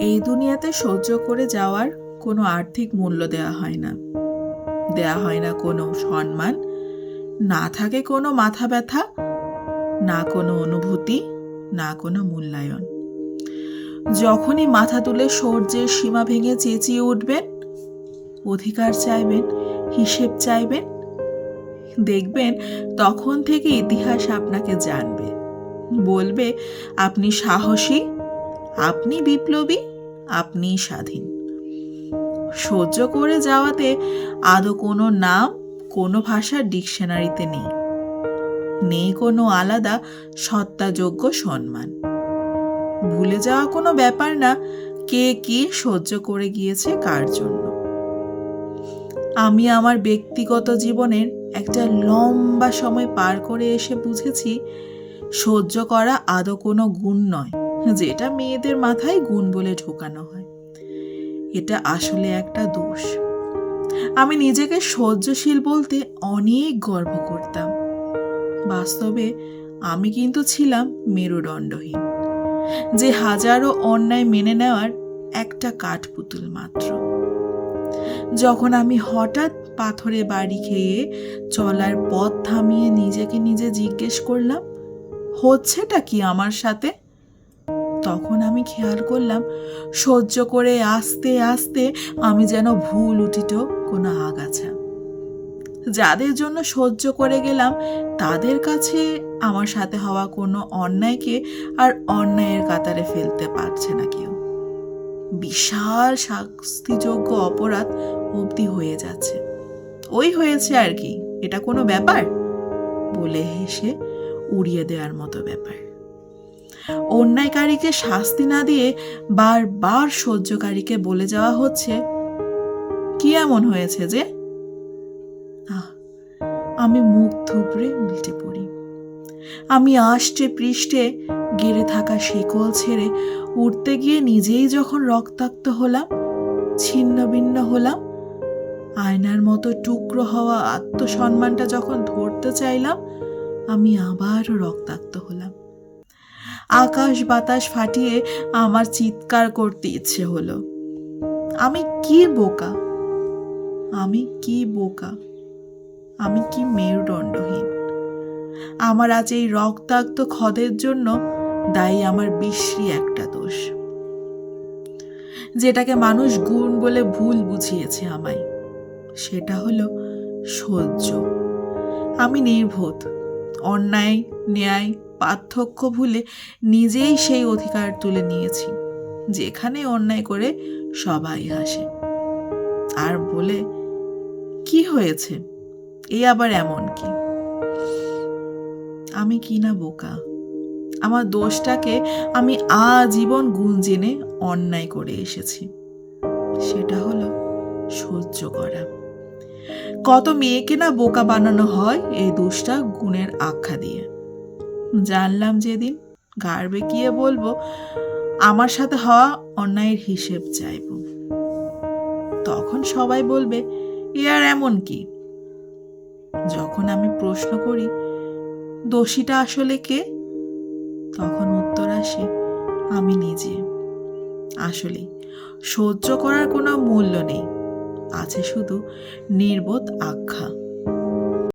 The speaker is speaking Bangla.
এই দুনিয়াতে সহ্য করে যাওয়ার কোনো আর্থিক মূল্য দেওয়া হয় না কোনো সম্মান, না থাকে কোনো মাথা ব্যথা, না কোনো অনুভূতি, না কোনো মূল্যায়ন। যখনই মাথা তুলে সহ্যের সীমা ভেঙে চেঁচিয়ে উঠবেন, অধিকার চাইবেন, হিসেব চাইবেন, দেখবেন তখন থেকে ইতিহাস আপনাকে জানবে, বলবে আপনি সাহসী, আপনি বিপ্লবী, আপনি স্বাধীন। সহ্য করে যাওয়াতে আদৌ কোনো নাম, কোনো ভাষার ডিকশনারিতে নেই কোনো আলাদা সত্তাযোগ্য সম্মান। ভুলে যাওয়া কোনো ব্যাপার না কে কি সহ্য করে গিয়েছে কার জন্য। আমি আমার ব্যক্তিগত জীবনের একটা লম্বা সময় পার করে এসে বুঝেছি, সহ্য করা আদৌ কোনো গুণ নয়, যেটা মেয়েদের মাথায় গুণ বলে ঢোকানো হয়। এটা আসলে একটা দোষ। আমি নিজেকে সহ্যশীল বলতে অনেক গর্ব করতাম। বাস্তবে আমি কিন্তু ছিলাম মেরুদণ্ডহীন, যে হাজারো অন্যায় মেনে নেওয়ার একটা কাঠপুতুল মাত্র। যখন আমি হঠাৎ পাথরে বাড়ি খেয়ে চলার পথ থামিয়ে নিজেকে নিজে জিজ্ঞেস করলাম, হচ্ছেটা কি আমার সাথে, তখন আমি খেয়াল করলাম সহ্য করে আস্তে আস্তে আমি যেন ভুল উঠিত কোনো আগাছা। যাদের জন্য সহ্য করে গেলাম, তাদের কাছে আমার সাথে হওয়া কোনো অন্যায়কে আর অন্যায়ের কাতারে ফেলতে পারছে না কেউ। বিশাল শাস্তিযোগ্য অপরাধ অবধি হয়ে যাচ্ছে। ওই হয়েছে আর কি, এটা কোনো ব্যাপার বলে হেসে উড়িয়ে দেওয়ার মতো ব্যাপার। অন্যায়কারীকে শাস্তি না দিয়ে বারবার সহ্যকারীকে বলে যাওয়া হচ্ছে, কি এমন হয়েছে যে? আমি মুখ থুবড়ে উল্টে পড়ি। আমি আষ্টে পৃষ্ঠে গেড়ে থাকা শিকল ছেড়ে উঠতে গিয়ে নিজেই যখন রক্তাক্ত হলাম, ছিন্ন ভিন্ন হলাম, আয়নার মতো টুকরো হওয়া আত্মসম্মানটা যখন ধরতে চাইলাম, আমি আবারও রক্তাক্ত হলাম। আকাশ বাতাস ফাটিয়ে আমার চিৎকার করতে ইচ্ছে হলো, আমি কি বোকা, আমি কি বোকা, আমি কি মেরুদণ্ডহীন। আমার আজ এই রক্তাক্ত ক্ষতের জন্য দায়ী আমার বিশ্রী একটা দোষ, যেটাকে মানুষ গুণ বলে ভুল বুঝিয়েছে আমায়। সেটা হলো সহ্য। আমি নির্বোধ, অন্যায় ন্যায় পার্থক্য ভুলে নিজেই সেই অধিকার তুলে নিয়েছি, যেখানে অন্যায় করে সবাই হাসে আর বলে, কি হয়েছে, এ আবার এমন কি? আমি কি না বোকা? আমার দোষটাকে আমি আজীবন গুণ জেনে অন্যায় করে এসেছি। সেটা হলো সহ্য করা। কত মেয়েকে না বোকা বানানো হয় এই দোষটা গুণের আখ্যা দিয়ে। জানলাম যেদিন ঘাড় বেঁকিয়ে বলবো, আমার সাথে হওয়া অন্যায়ের হিসেব চাইব, তখন সবাই বলবে, এ আর এমন কি? যখন আমি প্রশ্ন করি, দোষীটা আসলে কে, তখন উত্তর আসে, আমি নিজে। আসলে সহ্য করার কোনো মূল্য নেই, আছে শুধু নির্বোধ আখ্যা।